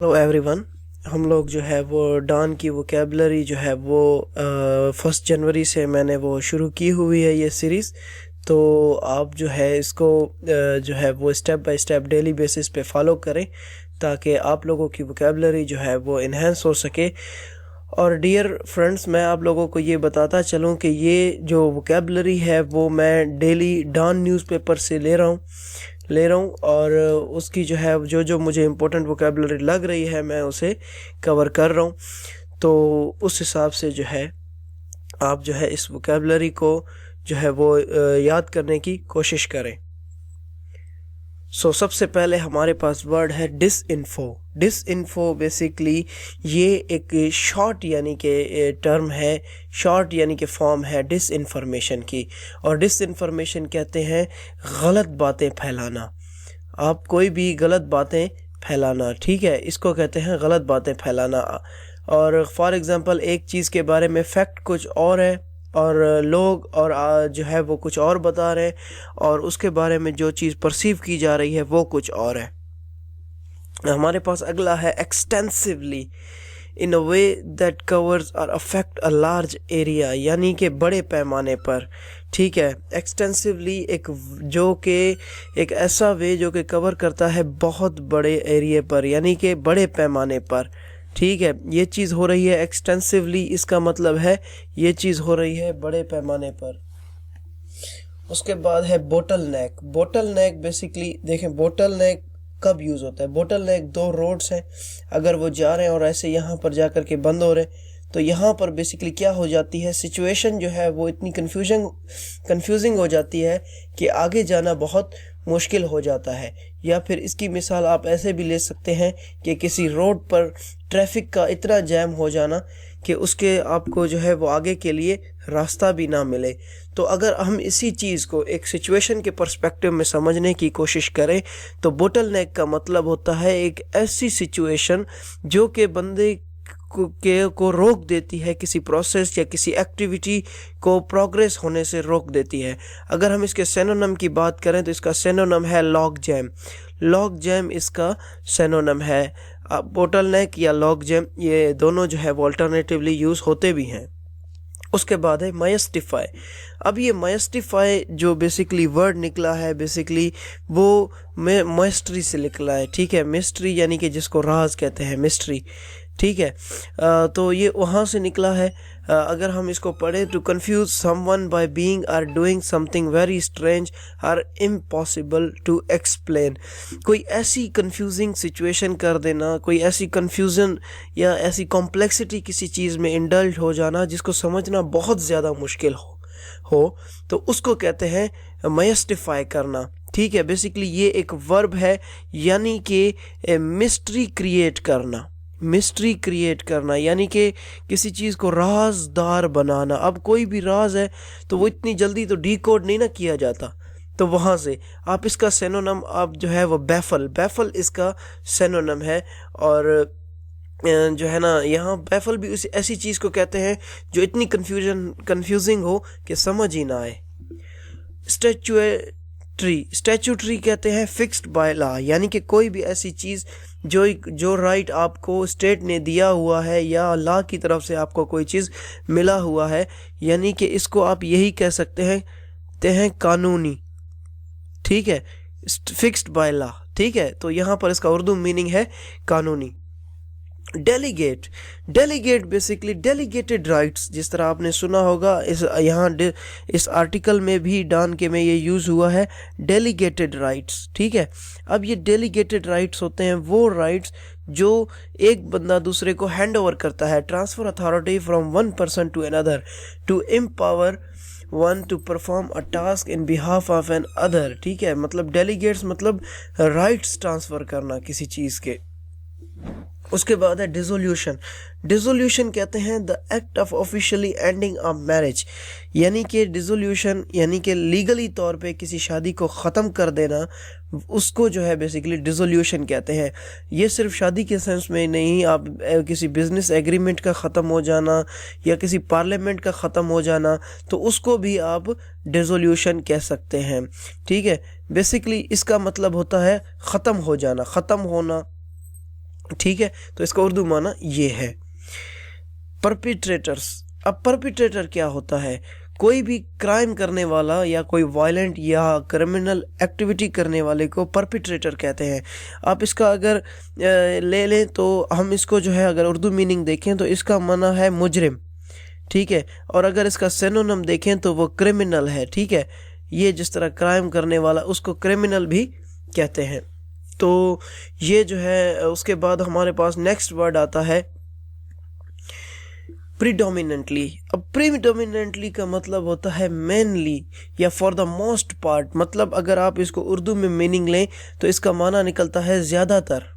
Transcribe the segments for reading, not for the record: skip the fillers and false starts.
Hello everyone. हम लोग जो है वो डॉन की वोकेबलरी जो है वो 1 जनवरी से मैंने वो शुरू की हुई है ये सीरीज़। तो आप जो है इसको जो है वो step by step daily basis पे फॉलो करें ताकि आप लोगों की वोकेबलरी जो है वो इन्हेंस हो सके। और डियर फ्रेंड्स, मैं आप लोगों को ये बताता चलूँ कि ये जो वोकेबलरी है वो मैं डेली डॉन न्यूज़पेपर से ले रहा हूँ और उसकी जो है जो मुझे इम्पोर्टेंट वोकेबलरी लग रही है मैं उसे कवर कर रहा हूँ। तो उस हिसाब से जो है आप जो है इस वोकेबलरी को जो है वो याद करने की कोशिश करें। सबसे पहले हमारे पास वर्ड है डिसइंफो बेसिकली ये एक शॉर्ट यानी कि टर्म है, शॉर्ट यानी कि फॉर्म है डिसइंफॉर्मेशन की। और डिसइंफॉर्मेशन कहते हैं गलत बातें फैलाना। आप कोई भी गलत बातें फैलाना, ठीक है, इसको कहते हैं गलत बातें फैलाना। और फॉर एग्जांपल एक चीज़ के बारे में फैक्ट कुछ और है और लोग और जो है वो कुछ और बता रहे हैं और उसके बारे में जो चीज़ परसीव की जा रही है वो कुछ और है। हमारे पास अगला है extensively, in a way that covers और अफेक्ट अ लार्ज एरिया, यानी कि बड़े पैमाने पर। ठीक है, एक्सटेंसिवली एक ऐसा वे जो कि कवर करता है बहुत बड़े एरिया पर, यानी कि बड़े पैमाने पर। ठीक है, ये चीज़ हो रही है एक्सटेंसिवली, इसका मतलब है ये चीज़ हो रही है बड़े पैमाने पर। उसके बाद है बोटल नेक बेसिकली देखें, बोटल नेक कब यूज़ होता है? बोटल नेक दो रोड्स हैं, अगर वो जा रहे हैं और ऐसे यहाँ पर जा कर के बंद हो रहे हैं तो यहाँ पर बेसिकली क्या हो जाती है, सिचुएशन जो है वो इतनी कंफ्यूजिंग हो जाती है कि आगे जाना बहुत मुश्किल हो जाता है। या फिर इसकी मिसाल आप ऐसे भी ले सकते हैं कि किसी रोड पर ट्रैफिक का इतना जैम हो जाना कि उसके आपको जो है वो आगे के लिए रास्ता भी ना मिले। तो अगर हम इसी चीज़ को एक सिचुएशन के पर्सपेक्टिव में समझने की कोशिश करें तो बोटल नेक का मतलब होता है एक ऐसी सिचुएशन जो कि बंदे को रोक देती है, किसी प्रोसेस या किसी एक्टिविटी को प्रोग्रेस होने से रोक देती है। अगर हम इसके सिनोनिम की बात करें तो इसका सिनोनिम है लॉग जैम इसका सिनोनिम है। बोटल नेक या लॉग जैम ये दोनों जो है वो अल्टरनेटिवली यूज़ होते भी हैं। उसके बाद है मायस्टिफाई। अब ये मायस्टिफाई जो बेसिकली वर्ड निकला है बेसिकली वो मिस्ट्री से निकला है। ठीक है, मिस्ट्री यानी कि जिसको राज कहते हैं, मिस्ट्री। ठीक है, तो ये वहाँ से निकला है। अगर हम इसको पढ़ें to confuse someone by being और डूइंग समथिंग वेरी स्ट्रेंज और इम्पॉसिबल टू एक्सप्लेन, कोई ऐसी कंफ्यूजिंग सिचुएशन कर देना, कोई ऐसी कंफ्यूजन या ऐसी कॉम्प्लेक्सिटी किसी चीज़ में इंडल्ज हो जाना जिसको समझना बहुत ज़्यादा मुश्किल हो तो उसको कहते हैं मायस्टिफाई करना। ठीक है, बेसिकली ये एक वर्ब है, यानी कि मिस्ट्री क्रिएट करना यानी कि किसी चीज़ को राजदार बनाना। अब कोई भी राज है तो वो इतनी जल्दी तो डीकोड नहीं ना किया जाता, तो वहाँ से आप इसका सिनोनिम आप जो है वो बैफल इसका सिनोनिम है। और जो है ना यहाँ बैफल भी उसी ऐसी चीज़ को कहते हैं जो इतनी कंफ्यूजिंग हो कि समझ ही ना आए। स्टैच्यूटरी कहते हैं फिक्स्ड बाय लॉ, यानी कि कोई भी ऐसी चीज़ जो राइट आपको स्टेट ने दिया हुआ है या लॉ की तरफ से आपको कोई चीज़ मिला हुआ है, यानी कि इसको आप यही कह सकते हैं कानूनी। ठीक है, फिक्स्ड बाय लॉ। ठीक है, तो यहाँ पर इसका उर्दू मीनिंग है कानूनी। डेलीगेट बेसिकली डेलीगेटेड राइट्स, जिस तरह आपने सुना होगा इस आर्टिकल में भी डॉन के में ये यूज़ हुआ है डेलीगेटेड राइट्स। ठीक है, अब ये डेलीगेटेड राइट्स होते हैं वो राइट्स जो एक बंदा दूसरे को हैंड ओवर करता है, transfer authority from one person to another to empower one to perform a task in behalf of an other. ठीक है, मतलब डेलीगेट्स मतलब राइट्स ट्रांसफ़र करना किसी चीज़ के। उसके बाद है डिसोल्यूशन कहते हैं the act of officially ending a marriage, यानी कि डिसोल्यूशन यानी कि लीगली तौर पे किसी शादी को ख़त्म कर देना, उसको जो है बेसिकली डिसोल्यूशन कहते हैं। ये सिर्फ शादी के सेंस में नहीं, आप किसी बिजनेस एग्रीमेंट का ख़त्म हो जाना या किसी पार्लियामेंट का ख़त्म हो जाना तो उसको भी आप डिसोल्यूशन कह सकते हैं। ठीक है, बेसिकली इसका मतलब होता है ख़त्म हो जाना, ख़त्म होना ठीक है, तो इसका उर्दू माना ये है। परपिट्रेटर्स, अब परपिट्रेटर क्या होता है? कोई भी क्राइम करने वाला या कोई वायलेंट या क्रिमिनल एक्टिविटी करने वाले को परपिट्रेटर कहते हैं। आप इसका अगर ले लें तो हम इसको जो है अगर उर्दू मीनिंग देखें तो इसका माना है मुजरिम, ठीक है, और अगर इसका सिनोनिम देखें तो वो क्रिमिनल है, ठीक है। ये जिस तरह क्राइम करने वाला उसको क्रिमिनल भी कहते हैं। तो ये जो है, उसके बाद हमारे पास नेक्स्ट वर्ड आता है प्रीडोमिनेंटली। अब प्रीडोमिनेंटली का मतलब होता है मेनली या फॉर द मोस्ट पार्ट। मतलब अगर आप इसको उर्दू में मीनिंग लें तो इसका माना निकलता है ज़्यादातर,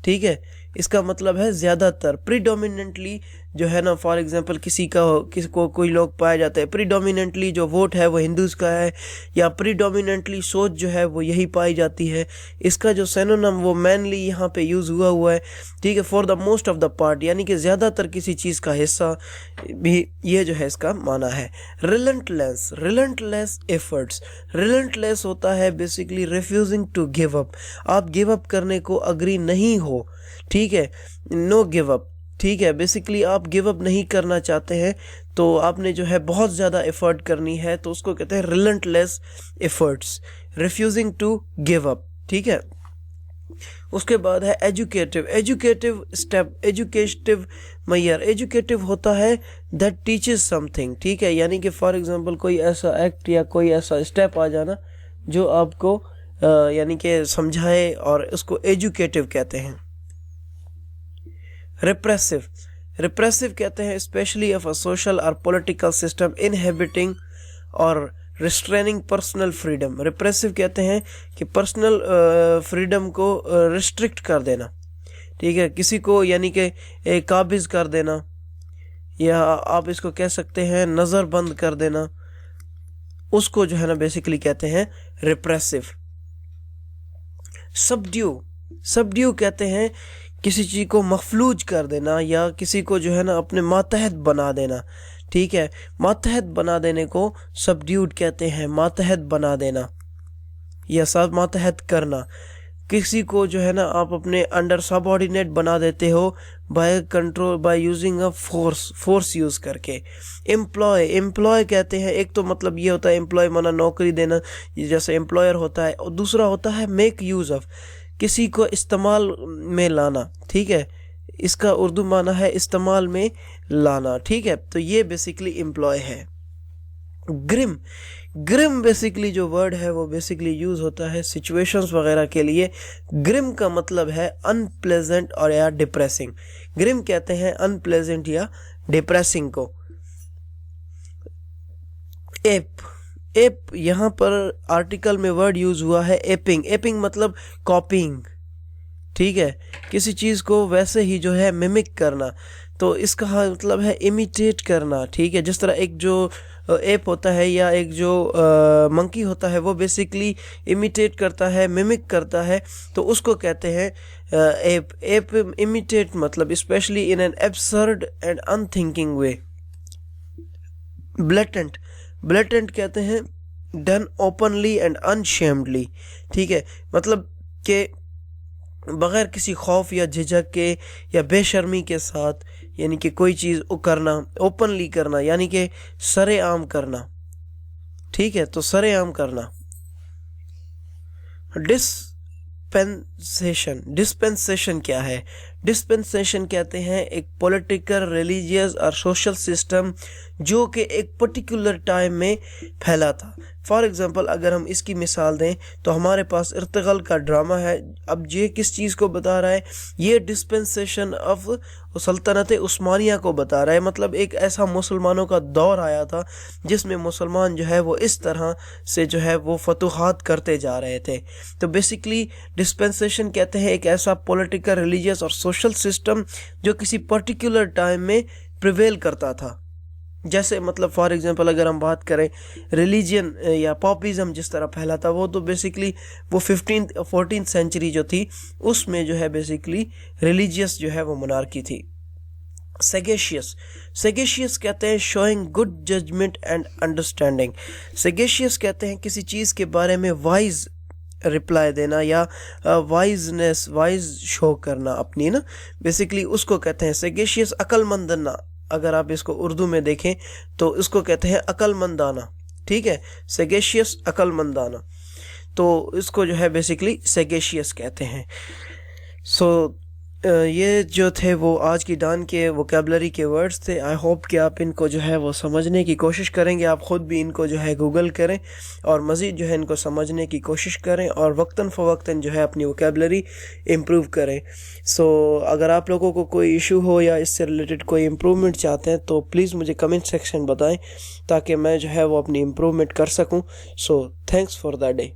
ठीक है, इसका मतलब है ज़्यादातर। प्रीडोमिनेंटली जो है ना, फॉर एग्जांपल किसी को कोई लोग पाए जाते हैं, प्रीडोमिनेंटली जो वोट है वो हिंदूज़ का है, या प्रीडोमिनेंटली सोच जो है वो यही पाई जाती है। इसका जो सिनोनिम वो मैनली यहाँ पे यूज़ हुआ है, ठीक है, for the most of the part, यानी कि ज़्यादातर किसी चीज़ का हिस्सा भी ये जो है इसका माना है। रिलेंटलेस, रिलेंटलेस एफर्ट्स, रिलेंटलेस होता है basically refusing to give up. आप गिव अप करने को अग्री नहीं हो, ठीक है, नो गिव अप, ठीक है, बेसिकली आप गिव अप नहीं करना चाहते हैं, तो आपने जो है बहुत ज़्यादा एफर्ट करनी है, तो उसको कहते हैं relentless efforts, refusing to give up, ठीक है। उसके बाद है एजुकेटिव, एजुकेटिव स्टेप, एजुकेटिव मैयर। एजुकेटिव होता है दैट टीचेस समथिंग, ठीक है, यानी कि फॉर एग्जांपल कोई ऐसा एक्ट या कोई ऐसा स्टेप आ जाना जो आपको यानी कि समझाए, और उसको एजुकेटिव कहते हैं। रिप्रेसिव, रिप्रेसिव कहते हैं स्पेशली ऑफ अ सोशल और पॉलिटिकल सिस्टम इनहेबिटिंग और रिस्ट्रेनिंग पर्सनल फ्रीडम। रिप्रेसिव कहते हैं कि पर्सनल फ्रीडम को रिस्ट्रिक्ट कर देना, ठीक है, किसी को यानी कि काबिज कर देना, या आप इसको कह सकते हैं नज़रबंद कर देना, उसको जो है ना बेसिकली कहते हैं रिप्रेसिव। सबड्यू, सबड्यू कहते हैं किसी चीज़ को मफलूज कर देना या किसी को जो है ना अपने मातहत बना देना, ठीक है, मातहत बना देने को सबड्यूड कहते हैं, मातहत बना देना या सब मातहत करना। किसी को जो है ना आप अपने अंडर सबऑर्डिनेट बना देते हो by control, by using a force use करके। एम्प्लॉय, एम्प्लॉय कहते हैं, एक तो मतलब ये होता है एम्प्लॉय माना नौकरी देना, जैसे एम्प्लॉयर होता है, और दूसरा होता है मेक यूज़ ऑफ, किसी को इस्तेमाल में लाना, ठीक है, इसका उर्दू माना है इस्तेमाल में लाना, ठीक है, तो ये बेसिकली एम्प्लॉय है। ग्रिम, ग्रिम बेसिकली जो वर्ड है वो बेसिकली यूज़ होता है सिचुएशंस वगैरह के लिए। ग्रिम का मतलब है अनप्लेजेंट और या डिप्रेसिंग। ग्रिम कहते हैं अनप्लेजेंट या डिप्रेसिंग को। एप, एप यहाँ पर आर्टिकल में वर्ड यूज़ हुआ है एपिंग। एपिंग मतलब कॉपिंग, ठीक है, किसी चीज़ को वैसे ही जो है मिमिक करना, तो इसका मतलब है इमिटेट करना, ठीक है। जिस तरह एक जो एप होता है या एक जो मंकी होता है वो बेसिकली इमिटेट करता है, मिमिक करता है, तो उसको कहते हैं एप। एप इमिटेट मतलब specially in an absurd and unthinking way. Blatant, blatant कहते हैं डन ओपनली एंड अनशेम्डली, ठीक है, मतलब कि बग़ैर किसी खौफ या झिझक के या बेशर्मी के साथ, यानी कि कोई चीज़ करना, ओपनली करना यानी कि सरेआम करना, ठीक है, तो सरेआम करना। डिस्पेंसेशन, डिस्पेंसेशन क्या है? डिस्पेंसेशन कहते हैं एक पॉलिटिकल, रिलीजियस और सोशल सिस्टम जो कि एक पर्टिकुलर टाइम में फैला था। फॉर एग्ज़ाम्पल अगर हम इसकी मिसाल दें तो हमारे पास इर्तगल का ड्रामा है। अब ये किस चीज़ को बता रहा है? ये डिस्पेंसेशन ऑफ सल्तनत उस्मानिया को बता रहा है। मतलब एक ऐसा मुसलमानों का दौर आया था जिसमें मुसलमान जो है वो इस तरह से जो है वो फतूहात करते जा रहे थे। तो बेसिकली डिस्पेंसेशन कहते हैं एक ऐसा पॉलिटिकल, रिलीजियस और सोशल सिस्टम जो किसी पर्टिकुलर टाइम में प्रिवेल करता था। जैसे मतलब फॉर एग्जांपल अगर हम बात करें रिलीजन या पॉपिज़म जिस तरह फैला था, वो तो बेसिकली वो 14th सेंचुरी जो थी उसमें जो है बेसिकली रिलीजियस जो है वो मोनार्की थी। सेगेशियस, सेगेशियस कहते हैं showing good judgement and understanding. Sagacious कहते हैं किसी चीज़ के बारे में वाइज रिप्लाई देना या वाइज शो करना अपनी ना, बेसिकली उसको कहते हैं सगेशियस, अक्लमंदाना। अगर आप इसको उर्दू में देखें तो इसको कहते हैं अक्लमंदाना, ठीक है, सगेशियस अक्लमंदाना। तो इसको जो है बेसिकली सगेशियस कहते हैं। सो ये जो थे वो आज की डान के वोकेबलरी के वर्ड्स थे। आई होप कि आप इनको जो है वो समझने की कोशिश करेंगे, आप ख़ुद भी इनको जो है गूगल करें और मज़ीद जो है इनको समझने की कोशिश करें और वक्तन फ़वक्तन जो है अपनी वोकेबलरी इम्प्रूव करें। सो अगर आप लोगों को कोई इशू हो या इससे रिलेटेड कोई इम्प्रूवमेंट चाहते हैं तो प्लीज़ मुझे कमेंट सेक्शन बताएं ताकि मैं जो है वो अपनी इम्प्रूवमेंट कर सकूं। So thanks for the day.